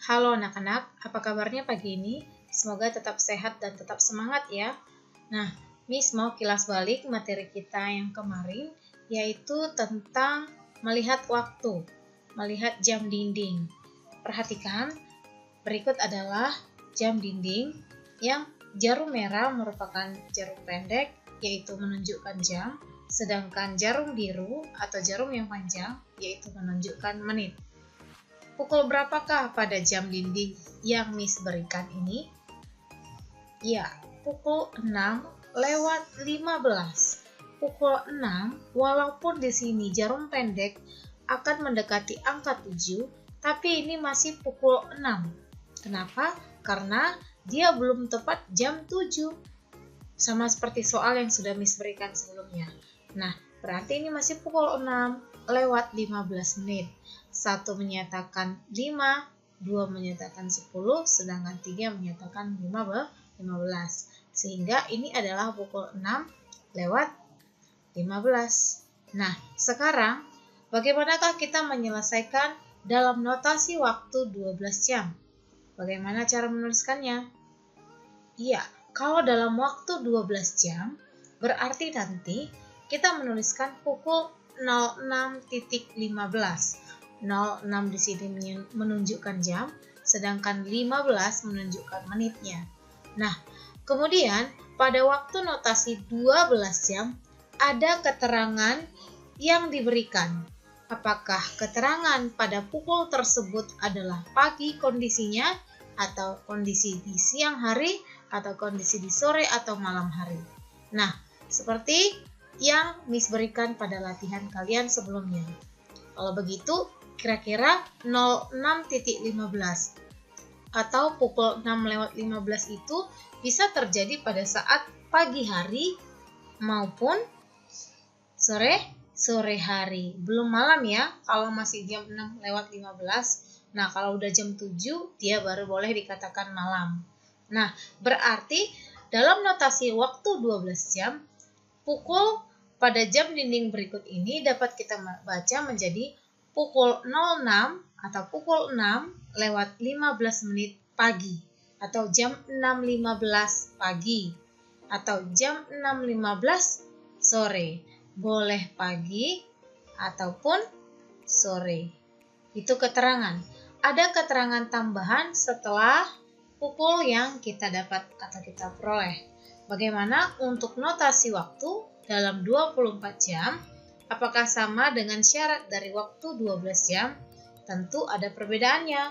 Halo anak-anak, apa kabarnya pagi ini? Semoga tetap sehat dan tetap semangat ya. Nah, Miss mau kilas balik materi kita yang kemarin, yaitu tentang melihat waktu, melihat jam dinding. Perhatikan, berikut adalah jam dinding yang jarum merah merupakan jarum pendek, yaitu menunjukkan jam, sedangkan jarum biru atau jarum yang panjang, yaitu menunjukkan menit. Pukul berapakah pada jam dinding yang Miss berikan ini? Ya, pukul 6:15. Pukul 6, walaupun di sini jarum pendek akan mendekati angka 7, tapi ini masih pukul 6. Kenapa? Karena dia belum tepat jam 7. Sama seperti soal yang sudah Miss berikan sebelumnya. Nah, berarti ini masih pukul 6:15 menit. 1 menyatakan 5, 2 menyatakan 10, sedangkan 3 menyatakan 15. Sehingga ini adalah pukul 6:15. Nah, sekarang bagaimanakah kita menyelesaikan dalam notasi waktu 12 jam? Bagaimana cara menuliskannya? Iya, kalau dalam waktu 12 jam, berarti nanti kita menuliskan pukul 06.15. 06 di sini menunjukkan jam, sedangkan 15 menunjukkan menitnya. Nah, kemudian pada waktu notasi 12 jam, ada keterangan yang diberikan. Apakah keterangan pada pukul tersebut adalah pagi kondisinya, atau kondisi di siang hari, atau kondisi di sore atau malam hari. Nah, seperti yang Miss berikan pada latihan kalian sebelumnya. Kalau begitu, kira-kira 06.15 atau pukul 6:15 itu bisa terjadi pada saat pagi hari maupun sore hari. Belum malam ya, kalau masih jam 6:15. Nah, kalau udah jam 7, dia baru boleh dikatakan malam. Nah, berarti dalam notasi waktu 12 jam, pukul pada jam dinding berikut ini dapat kita baca menjadi pukul 06 atau pukul 6:15 menit pagi, atau jam 6:15 pagi, atau jam 6:15 sore. Boleh pagi ataupun sore. Itu keterangan. Ada keterangan tambahan setelah pukul yang kita dapat atau kita peroleh. Bagaimana untuk notasi waktu dalam 24 jam? Apakah sama dengan syarat dari waktu 12 jam? Tentu ada perbedaannya.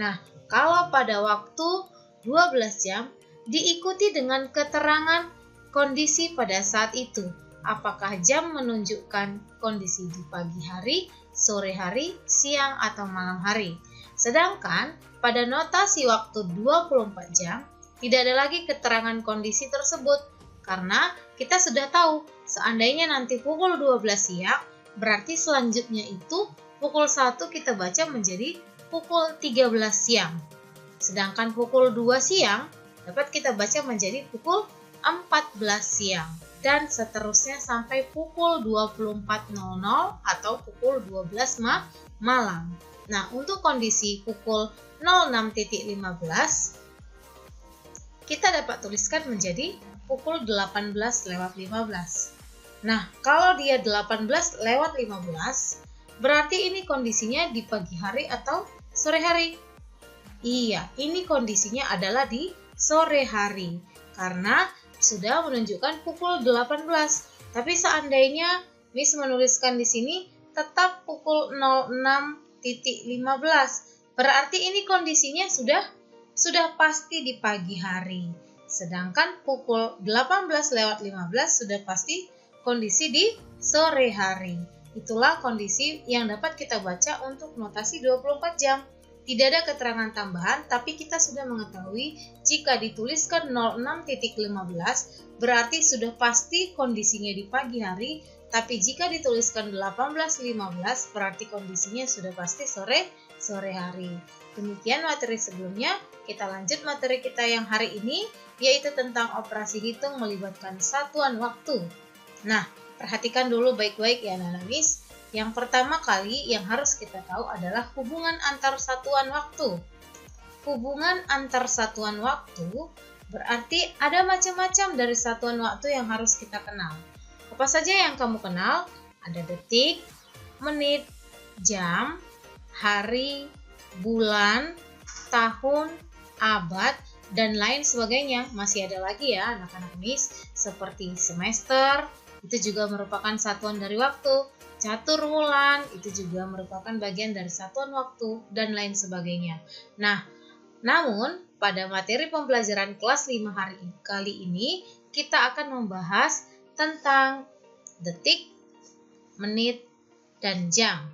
Nah, kalau pada waktu 12 jam diikuti dengan keterangan kondisi pada saat itu. Apakah jam menunjukkan kondisi di pagi hari, sore hari, siang, atau malam hari. Sedangkan pada notasi waktu 24 jam tidak ada lagi keterangan kondisi tersebut. Karena kita sudah tahu, seandainya nanti pukul 12 siang, berarti selanjutnya itu pukul 1 kita baca menjadi pukul 13 siang. Sedangkan pukul 2 siang dapat kita baca menjadi pukul 14 siang. Dan seterusnya sampai pukul 24.00 atau pukul 12 malam. Nah, untuk kondisi pukul 06.15, kita dapat tuliskan menjadi pukul 18:15. Nah, kalau dia 18:15, berarti ini kondisinya di pagi hari atau sore hari? Iya, ini kondisinya adalah di sore hari, karena sudah menunjukkan pukul 18. Tapi seandainya Miss menuliskan di sini tetap pukul 06.15, berarti ini kondisinya sudah pasti di pagi hari. Sedangkan pukul 18:15 sudah pasti kondisi di sore hari. Itulah kondisi yang dapat kita baca untuk notasi 24 jam. Tidak ada keterangan tambahan, tapi kita sudah mengetahui jika dituliskan 06.15 berarti sudah pasti kondisinya di pagi hari, tapi jika dituliskan 18:15 berarti kondisinya sudah pasti sore hari. Demikian materi sebelumnya. Kita lanjut materi kita yang hari ini, yaitu tentang operasi hitung melibatkan satuan waktu. Nah, perhatikan dulu baik-baik ya anak-anak Miss. Yang pertama kali yang harus kita tahu adalah hubungan antar satuan waktu. hubungan antar satuan waktu, berarti ada macam-macam dari satuan waktu yang harus kita kenal. Apa saja yang kamu kenal? Ada detik, menit, jam, hari, bulan, tahun, abad, dan lain sebagainya. Masih ada lagi ya anak-anak Miss, seperti semester, itu juga merupakan satuan dari waktu. Catur wulan, itu juga merupakan bagian dari satuan waktu, dan lain sebagainya. Nah, namun pada materi pembelajaran kelas 5 kali ini, kita akan membahas tentang detik, menit, dan jam.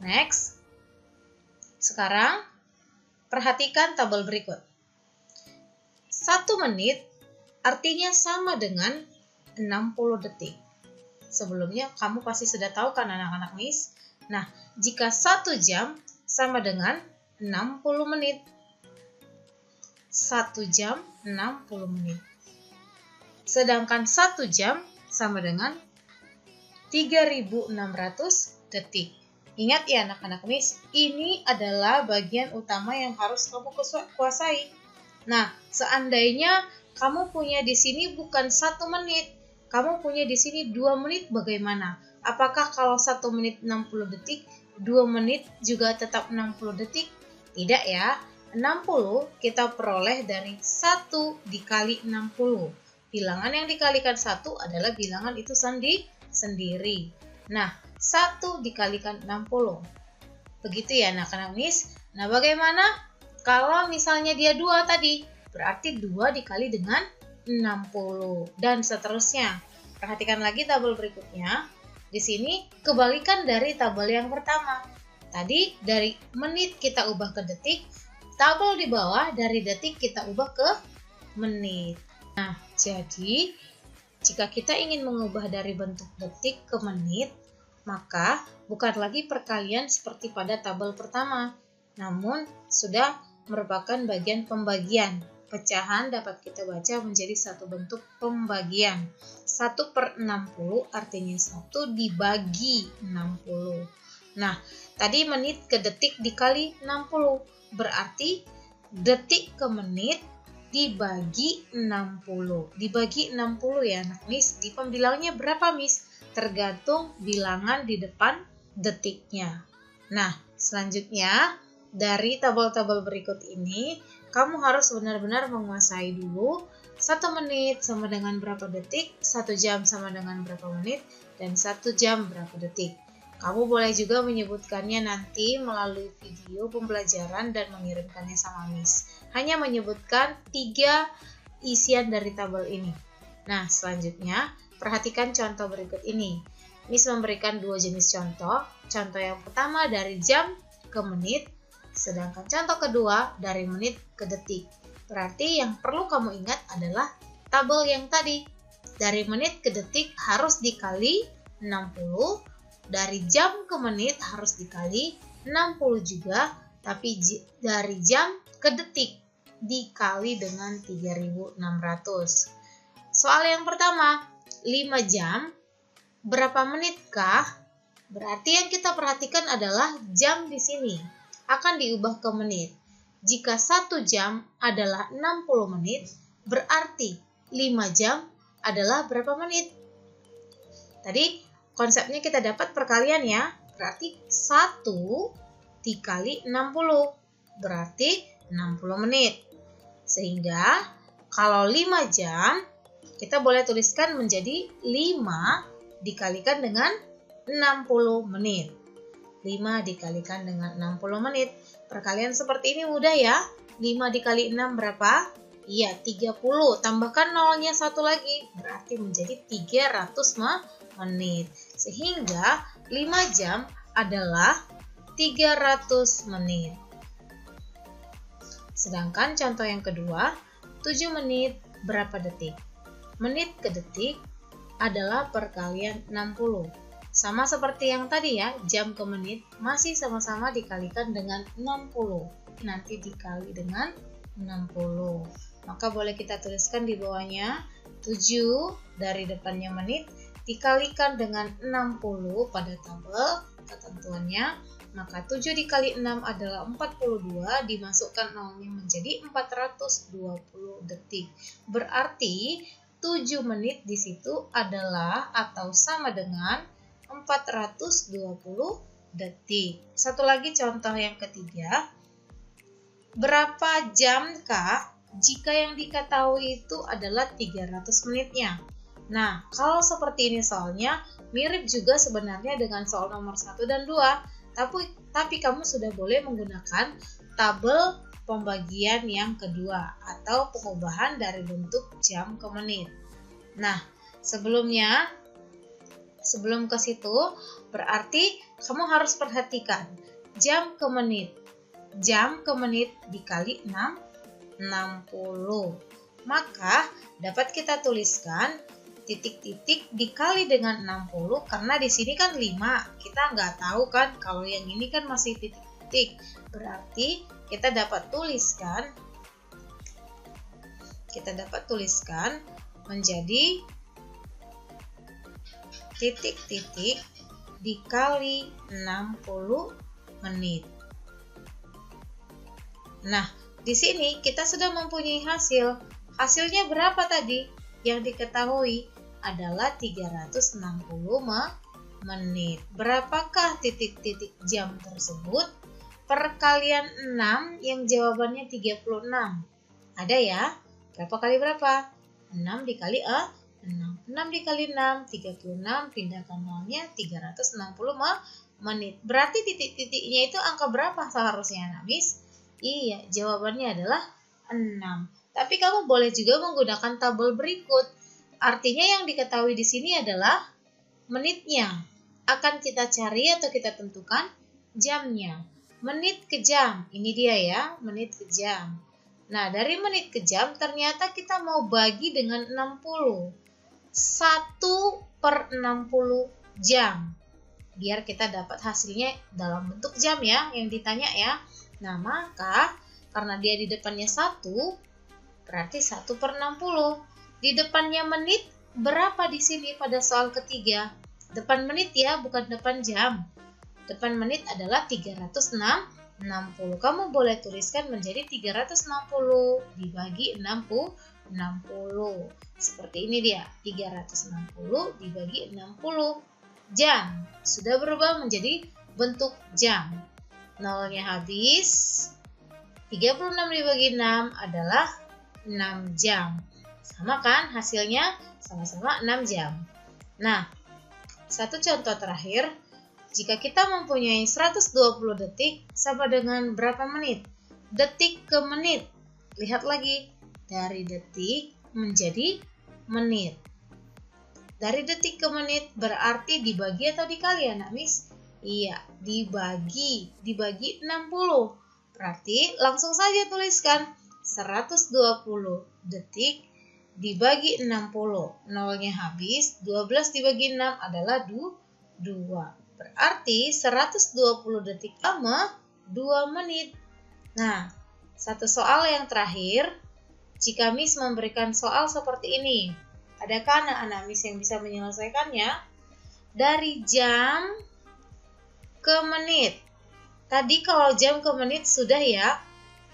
Next. Sekarang, perhatikan tabel berikut. 1 menit artinya sama dengan 60 detik. Sebelumnya kamu pasti sudah tahu kan anak-anak Miss? Nah, jika 1 jam sama dengan 60 menit. 1 jam 60 menit. Sedangkan 1 jam sama dengan 3.600 detik. Ingat ya anak-anak Miss, ini adalah bagian utama yang harus kamu kuasai. Nah, seandainya kamu punya di sini bukan 1 menit, kamu punya di sini 2 menit bagaimana? Apakah kalau 1 menit 60 detik, 2 menit juga tetap 60 detik? Tidak ya, 60 kita peroleh dari 1 dikali 60. Bilangan yang dikalikan 1 adalah bilangan itu sendiri. Nah, 1 dikalikan 60. Begitu ya anak-anak Miss. Nah, bagaimana kalau misalnya dia 2 tadi? Berarti 2 dikali dengan 60 dan seterusnya. Perhatikan lagi tabel berikutnya. Di sini kebalikan dari tabel yang pertama. Tadi dari menit kita ubah ke detik, tabel di bawah dari detik kita ubah ke menit. Nah, jadi jika kita ingin mengubah dari bentuk detik ke menit, maka bukan lagi perkalian seperti pada tabel pertama, namun sudah merupakan bagian pembagian. Pecahan dapat kita baca menjadi satu bentuk pembagian. 1/60 artinya 1 dibagi 60. Nah, tadi menit ke detik dikali 60. Berarti detik ke menit dibagi 60. Dibagi 60 ya anak Miss. Di pembilangnya berapa Miss? Tergantung bilangan di depan detiknya. Nah, selanjutnya dari tabel-tabel berikut ini, kamu harus benar-benar menguasai dulu 1 menit sama dengan berapa detik, 1 jam sama dengan berapa menit, dan 1 jam berapa detik. Kamu boleh juga menyebutkannya nanti melalui video pembelajaran dan mengirimkannya sama Miss. Hanya menyebutkan 3 isian dari tabel ini. Nah, selanjutnya perhatikan contoh berikut ini. Miss memberikan 2 jenis contoh. Contoh yang pertama dari jam ke menit, sedangkan contoh kedua dari menit ke detik. Berarti yang perlu kamu ingat adalah tabel yang tadi. Dari menit ke detik harus dikali 60, dari jam ke menit harus dikali 60 juga, tapi dari jam ke detik dikali dengan 3.600. Soal yang pertama, 5 jam, berapa menitkah? Berarti yang kita perhatikan adalah jam di sini akan diubah ke menit. Jika 1 jam adalah 60 menit, berarti 5 jam adalah berapa menit? Tadi konsepnya kita dapat perkalian ya. Berarti 1 dikali 60, berarti 60 menit. Sehingga kalau 5 jam, kita boleh tuliskan menjadi 5 dikalikan dengan 60 menit. 5 dikalikan dengan 60 menit. Perkalian seperti ini mudah ya. 5 dikali 6 berapa? Iya, 30. Tambahkan nolnya 1 lagi. Berarti menjadi 300 menit. Sehingga 5 jam adalah 300 menit. Sedangkan contoh yang kedua, 7 menit berapa detik? Menit ke detik adalah perkalian 60. Sama seperti yang tadi ya, jam ke menit masih sama-sama dikalikan dengan 60. Nanti dikali dengan 60. Maka boleh kita tuliskan di bawahnya 7 dari depannya menit dikalikan dengan 60 pada tabel ketentuannya Maka 7 dikali 6 adalah 42, dimasukkan nolnya menjadi 420 detik. Berarti 7 menit di situ adalah atau sama dengan 420 detik. Satu lagi contoh yang ketiga. Berapa jamkah jika yang diketahui itu adalah 300 menitnya? Nah, kalau seperti ini soalnya mirip juga sebenarnya dengan soal nomor 1 dan 2. Tapi kamu sudah boleh menggunakan tabel pembagian yang kedua atau pengubahan dari bentuk jam ke menit. Nah, sebelum ke situ berarti kamu harus perhatikan jam ke menit. Jam ke menit dikali 60. Maka dapat kita tuliskan titik-titik dikali dengan 60 karena di sini kan 5. Kita nggak tahu kan kalau yang ini kan masih titik-titik. Berarti kita dapat tuliskan menjadi titik-titik dikali 60 menit. Nah, di sini kita sudah mempunyai hasil. Hasilnya berapa tadi? Yang diketahui adalah 360 menit. Berapakah titik-titik jam tersebut? Perkalian 6 yang jawabannya 36. Ada ya? Berapa kali berapa? 6 dikali 6. 6 dikali 6, 36, pindahkan nolnya 360 menit. Berarti titik-titiknya itu angka berapa seharusnya, Anak Miss? Iya, jawabannya adalah 6. Tapi kamu boleh juga menggunakan tabel berikut. Artinya yang diketahui di sini adalah menitnya. Akan kita cari atau kita tentukan jamnya. Menit ke jam, ini dia ya, menit ke jam. Nah, dari menit ke jam ternyata kita mau bagi dengan 60. 1/60 jam. Biar kita dapat hasilnya dalam bentuk jam ya, yang ditanya ya. Nah, maka karena dia di depannya 1, berarti 1/60. Di depannya menit, berapa di sini pada soal ketiga? Depan menit ya, bukan depan jam. Depan menit adalah 360. Kamu boleh tuliskan menjadi 360 dibagi 60. Seperti ini dia, 360 dibagi 60. Jam sudah berubah menjadi bentuk jam. Nolnya habis. 36 dibagi 6 adalah 6 jam. Sama kan hasilnya? Sama-sama 6 jam. Nah, satu contoh terakhir. Jika kita mempunyai 120 detik sama dengan berapa menit? Detik ke menit. Lihat lagi. Dari detik menjadi menit. Dari detik ke menit berarti dibagi atau dikali, Anak Miss? Iya, dibagi 60. Berarti langsung saja tuliskan 120 detik dibagi 60. Nolnya habis, 12 dibagi 6 adalah 2. Berarti 120 detik sama 2 menit. Nah, satu soal yang terakhir. Jika Miss memberikan soal seperti ini, adakah anak-anak Miss yang bisa menyelesaikannya? Dari jam ke menit. Tadi kalau jam ke menit sudah ya.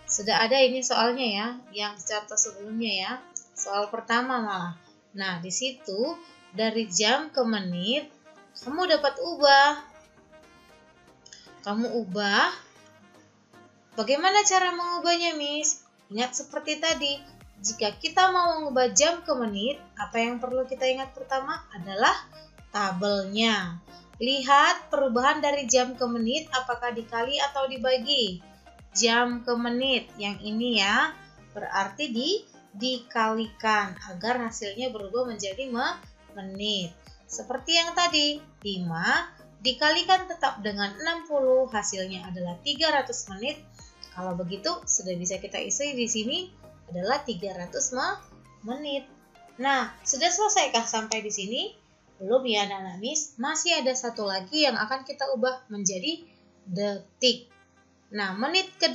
Sudah ada ini soalnya ya, yang contoh sebelumnya ya. Soal pertama malah. Nah, di situ dari jam ke menit kamu dapat ubah. Bagaimana cara mengubahnya, Miss? Ingat seperti tadi. Jika kita mau mengubah jam ke menit, apa yang perlu kita ingat pertama adalah tabelnya. Lihat perubahan dari jam ke menit apakah dikali atau dibagi. Jam ke menit yang ini ya, berarti dikalikan agar hasilnya berubah menjadi menit. Seperti yang tadi, 5 dikalikan tetap dengan 60, hasilnya adalah 300 menit. Kalau begitu, sudah bisa kita isi di sini adalah 300 menit. Nah, sudah selesaikah sampai di sini? Belum ya anak-anak Miss, masih ada satu lagi yang akan kita ubah menjadi detik. Nah, menit ke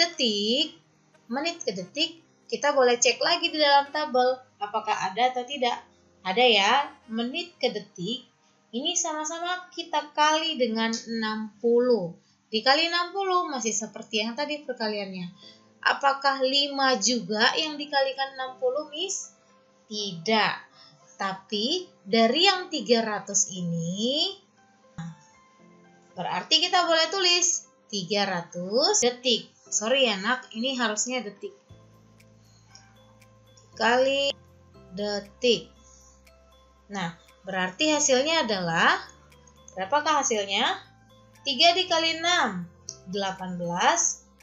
detik kita boleh cek lagi di dalam tabel apakah ada atau tidak. Ada ya, menit ke detik ini sama-sama kita kali dengan 60. dikali 60 masih seperti yang tadi perkaliannya. Apakah 5 juga yang dikalikan 60, Miss? Tidak. Tapi dari yang 300 ini, berarti kita boleh tulis 300 detik. Sorry ya nak, ini harusnya detik. Kali detik. Nah, berarti hasilnya adalah, berapakah hasilnya? 3 dikali 6, 18.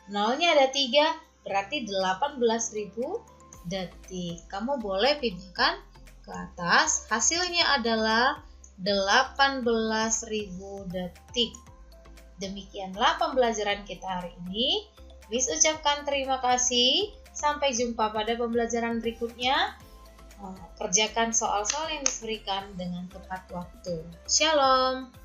Nolnya ada 3, berarti 18.000 detik. Kamu boleh pindahkan ke atas. Hasilnya adalah 18.000 detik. Demikianlah pembelajaran kita hari ini. Miss ucapkan terima kasih. Sampai jumpa pada pembelajaran berikutnya. Kerjakan soal-soal yang diberikan dengan tepat waktu. Shalom.